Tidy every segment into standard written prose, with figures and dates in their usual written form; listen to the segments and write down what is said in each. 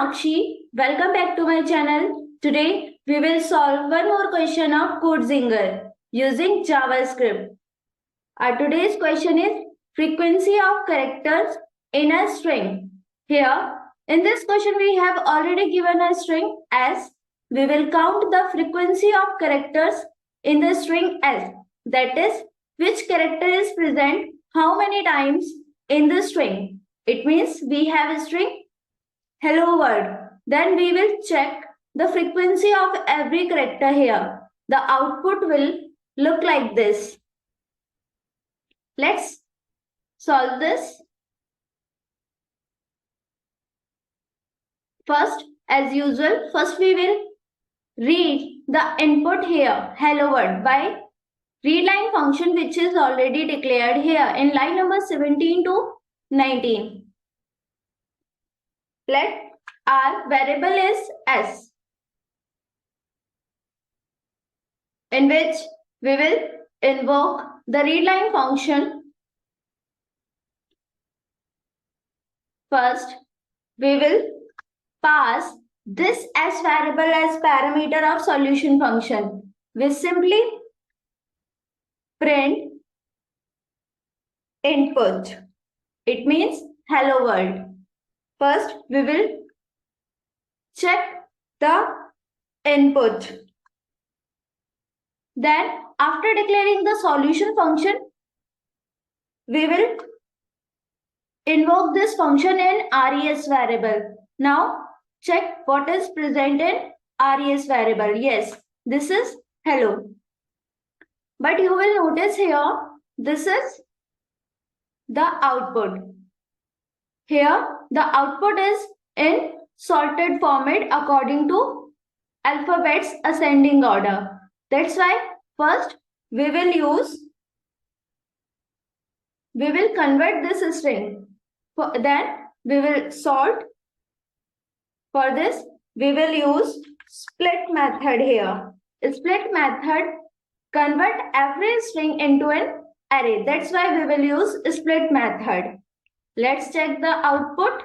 Meenakshi. Welcome back to my channel. Today we will solve one more question of Codezinger using JavaScript. Our today's question is frequency of characters in a string. Here in this question we have already given a string S. We will count the frequency of characters in the string S. That is, which character is present how many times in the string. It means we have a string hello world. Then we will check the frequency of every character here. The output will look like this. Let's solve this. First, as usual, we will read the input here, hello world, by readLine function which is already declared here in line number 17 to 19. Let our variable is S, in which we will invoke the readLine function. First, we will pass this S variable as parameter of solution function. We simply print input. It means hello world. First, we will check the input. Then, after declaring the solution function, we will invoke this function in res variable. Now, check what is present in res variable. Yes, this is hello. But you will notice here, this is the output. Here, the output is in sorted format according to alphabets ascending order. That's why first we will convert this string. Then we will sort. For this, we will use split method here. Split method convert every string into an array. That's why we will use split method. Let's check the output.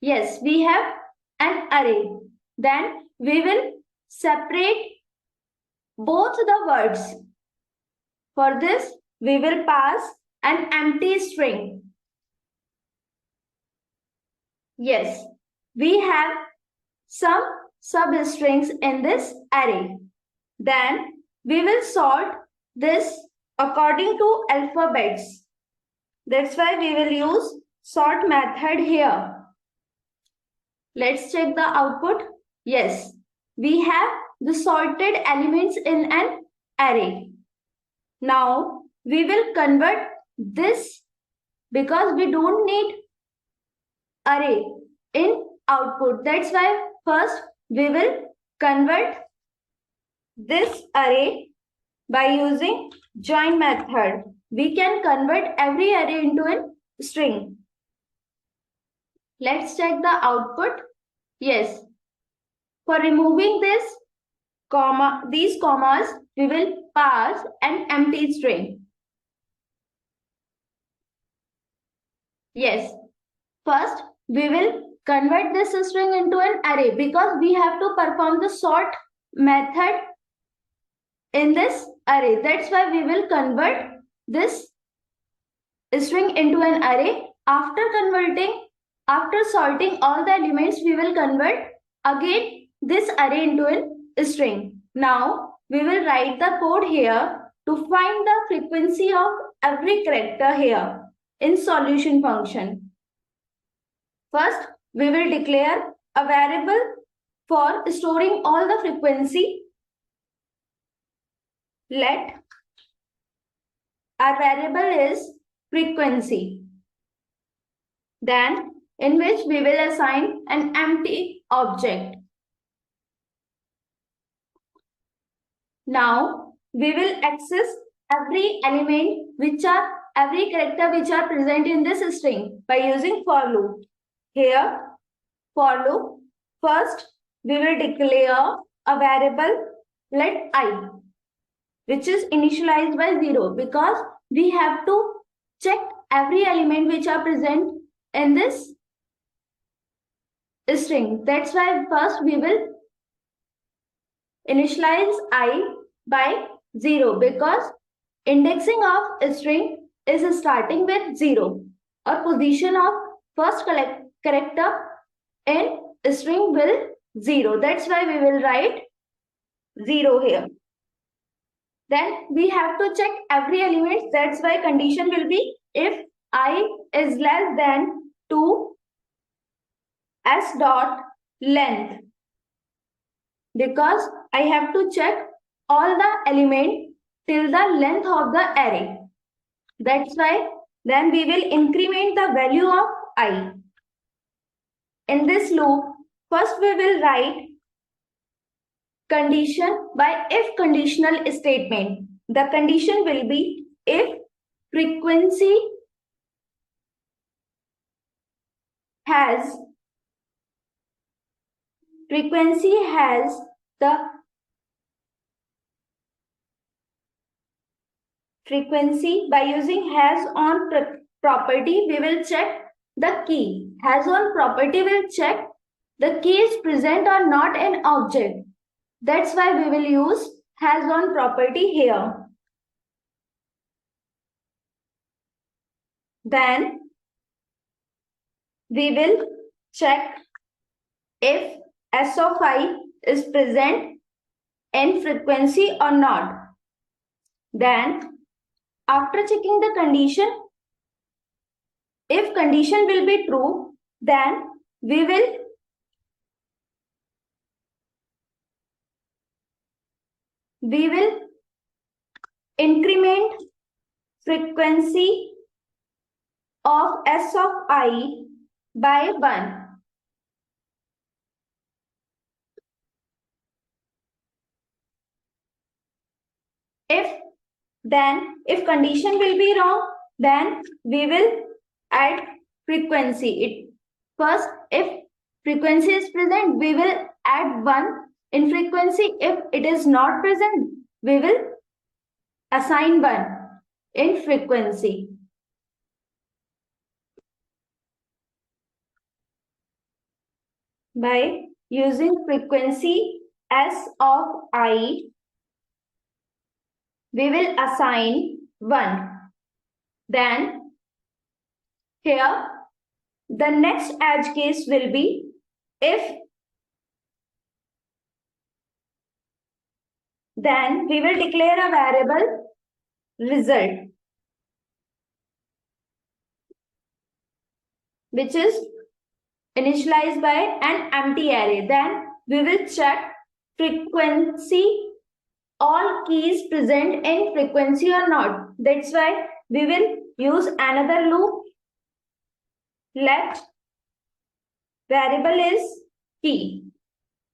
Yes, we have an array. Then we will separate both the words. For this, we will pass an empty string. Yes, we have some substrings in this array. Then we will sort this according to alphabets. That's why we will use sort method here. Let's check the output. Yes, we have the sorted elements in an array. Now we will convert this because we don't need array in output. That's why first we will convert this array by using join method. We can convert every array into a string. Let's check the output. Yes. For removing these commas, we will pass an empty string. Yes. First, we will convert this string into an array because we have to perform the sort method in this array. That's why we will convert this string into an array. After sorting all the elements, we will convert again this array into a string. Now, we will write the code here to find the frequency of every character here in solution function. First, we will declare a variable for storing all the frequency. Let our variable is frequency. Then, in which we will assign an empty object. Now, we will access every character which are present in this string by using for loop. Here, for loop, first we will declare a variable let I, which is initialized by 0 because we have to check every element which are present in this string. That's why first we will initialize I by 0 because indexing of string is starting with 0 or position of first character in string will 0. That's why we will write 0 here. Then we have to check every element. That's why condition will be if I is less than 2 s dot length, because I have to check all the element till the length of the array. That's why then we will increment the value of I. In this loop, first we will write condition by if conditional statement. The condition will be if frequency has the frequency. By using has on property, we will check the key. Has on property will check the key is present or not in object. That's why we will use has on property here. Then we will check if s of I is present in frequency or not. Then after checking the condition, if condition will be true, then we will increment frequency of s of I by 1. If condition will be wrong, then we will add frequency. First, if frequency is present, we will add 1 in frequency. If it is not present, we will assign 1 in frequency. By using frequency s of I, we will assign 1. Then here the next edge case will be if, then we will declare a variable result, which is initialized by an empty array. Then we will check frequency, all keys present in frequency or not. That's why we will use another loop. Let variable is key.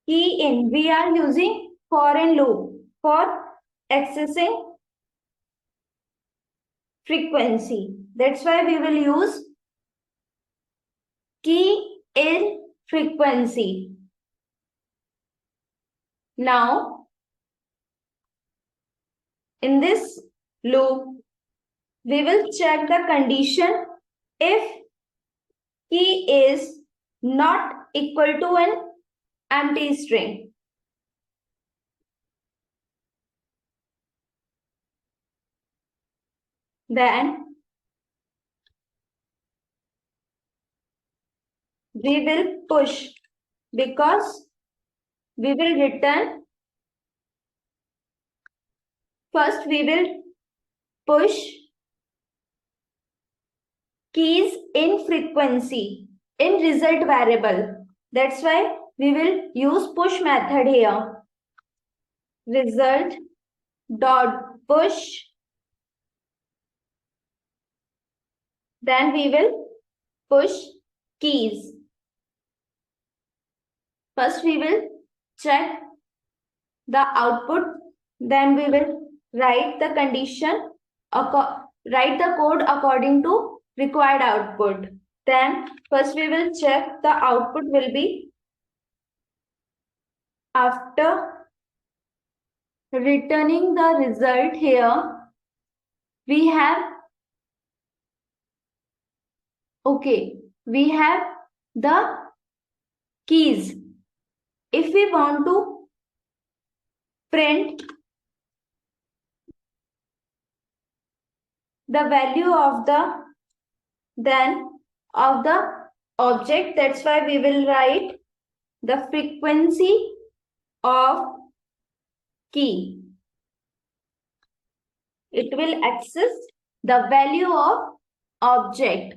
Key in, we are using for in loop for accessing frequency. That's why we will use key in frequency. Now, in this loop, we will check the condition if key is not equal to an empty string. Then we will push, because we will return, first we will push keys in frequency in result variable. That's why we will use push method here. Result dot push. Then we will push keys. First we will check the output. Then we will write the condition, write the code according to required output. Then first we will check the output will be after returning the result here. We have the keys. If we want to print the value of the object, that's why we will write the frequency of key. It will access the value of object.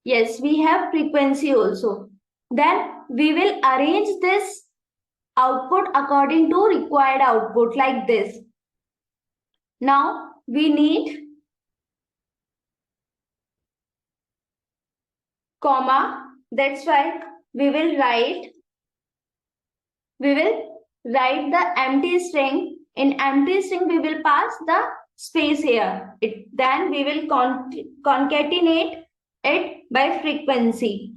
Yes, we have frequency also. Then we will arrange this output according to required output like this. Now we need comma. That's why we will write the empty string. In empty string we will pass the space here. Then we will concatenate it by frequency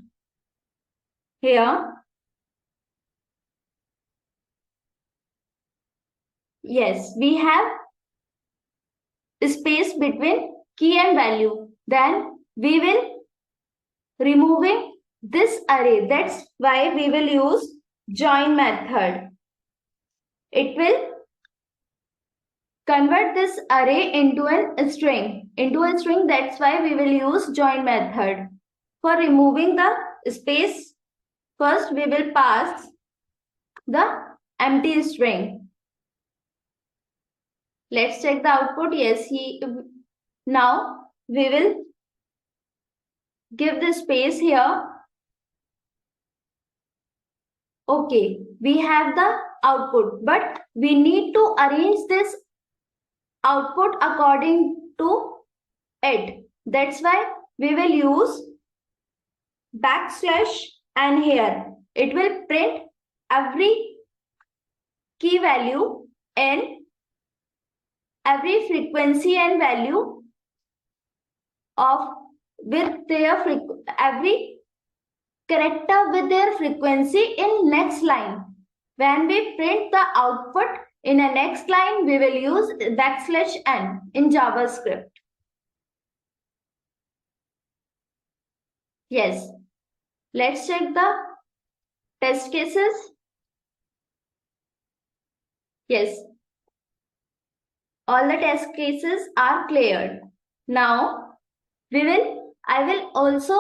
here. Yes, we have space between key and value. Then we will removing this array. That's why we will use join method. It will convert this array into a string. That's why we will use join method. For removing the space, first we will pass the empty string. Let's check the output. Yes, now we will give the space here. Okay, we have the output, but we need to arrange this output according to it. That's why we will use \n here. It will print every key value and every frequency and value of every character with their frequency in next line. When we print the output in a next line, we will use \n in JavaScript. Yes. Let's check the test cases. Yes. All the test cases are cleared. Now, I will also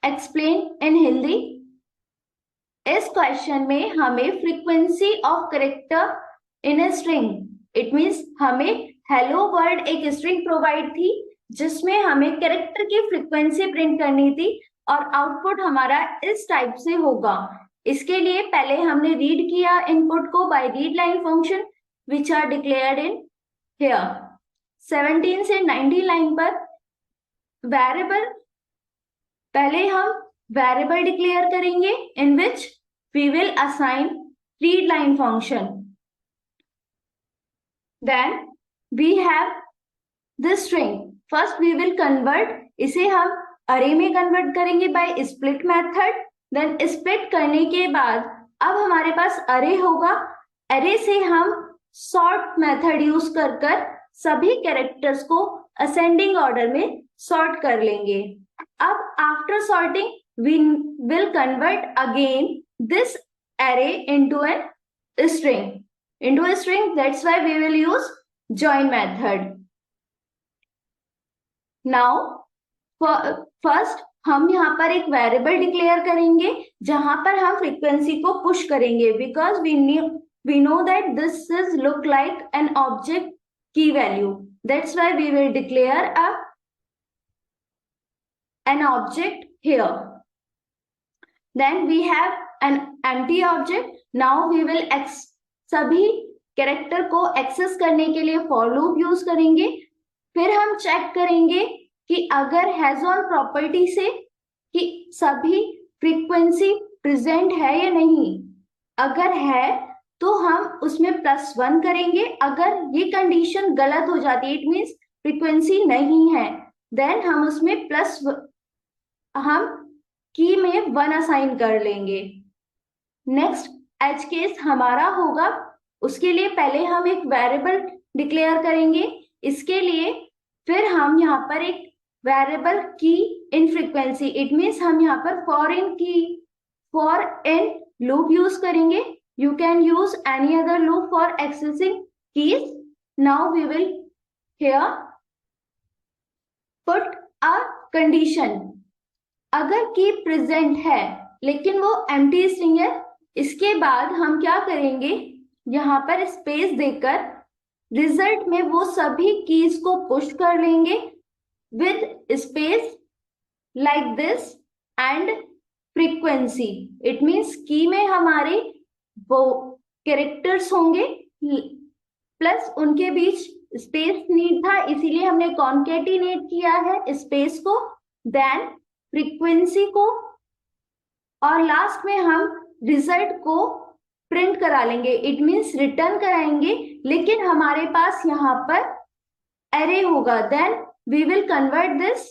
explain in Hindi. इस question में हमें frequency of character in a string, it means हमें hello world एक string provide थी जिसमें हमें character की frequency print करनी थी और आउटपुट हमारा इस टाइप से होगा. इसके लिए पहले हमने रीड किया इनपुट को by read line function which are declared in here. 17 से 19 लाइन पर वेरिएबल, पहले हम वेरिएबल डिक्लेयर करेंगे in which we will assign read line function. Then we have this string. First we will convert, इसे हम array में convert करेंगे by split method. Then split करने के बाद अब हमारे पास अरे होगा. अरे से हम सॉर्ट मेथड यूज कर सभी कैरेक्टर्स को असेंडिंग ऑर्डर में सॉर्ट कर लेंगे. अब after sorting we will convert again this array into a string. That's why we will use join method. Now first हम यहाँ पर एक वेरिएबल डिक्लेयर करेंगे जहां पर हम फ्रीक्वेंसी को पुश करेंगे, because we know that this is look like an object key value. That's why we will declare an object here. Then we have an empty object. Now we will सभी character को access करने के लिए for loop use करेंगे. फिर हम check करेंगे कि अगर हैज ऑन प्रॉपर्टी से कि सभी फ्रीक्वेंसी प्रेजेंट है या नहीं. अगर है तो हम उसमें +1 करेंगे. अगर ये कंडीशन गलत हो जाती है, इट मीन्स फ्रीक्वेंसी नहीं है, देन हम उसमें हम की में 1 असाइन कर लेंगे. नेक्स्ट एज केस हमारा होगा, उसके लिए पहले हम एक वेरिएबल डिक्लेयर करेंगे. इसके लिए फिर हम यहाँ पर एक वेरिएबल की इन फ्रीक्वेंसी, इट मीन्स हम यहाँ पर for in loop use करेंगे. You can use any other loop for accessing keys. Now we will here put a condition. अगर की प्रेजेंट है लेकिन वो एम्प्टी स्ट्रिंग है, इसके बाद हम क्या करेंगे, यहाँ पर स्पेस देकर रिजल्ट में वो सभी कीज को पुश कर लेंगे with space like this and frequency. It means की में हमारे वो कैरेक्टर्स होंगे प्लस उनके बीच स्पेस नीड था, इसीलिए हमने कॉन्केटिनेट किया है स्पेस को, देन फ्रीक्वेंसी को, और लास्ट में हम रिजल्ट को प्रिंट करा लेंगे. इट मीन्स रिटर्न कराएंगे, लेकिन हमारे पास यहाँ पर एरे होगा. Then we will convert this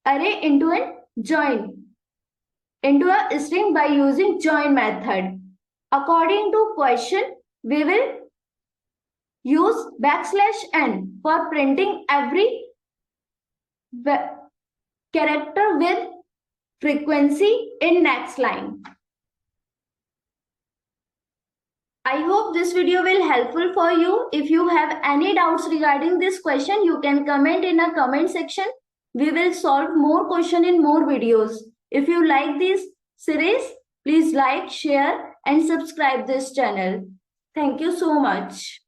array into an join into a string by using join method. According to question, we will use \n for printing every character with frequency in next line. I hope this video will helpful for you. If you have any doubts regarding this question, you can comment in a comment section. We will solve more question in more videos. If you like this series, please like, share and subscribe this channel. Thank you so much.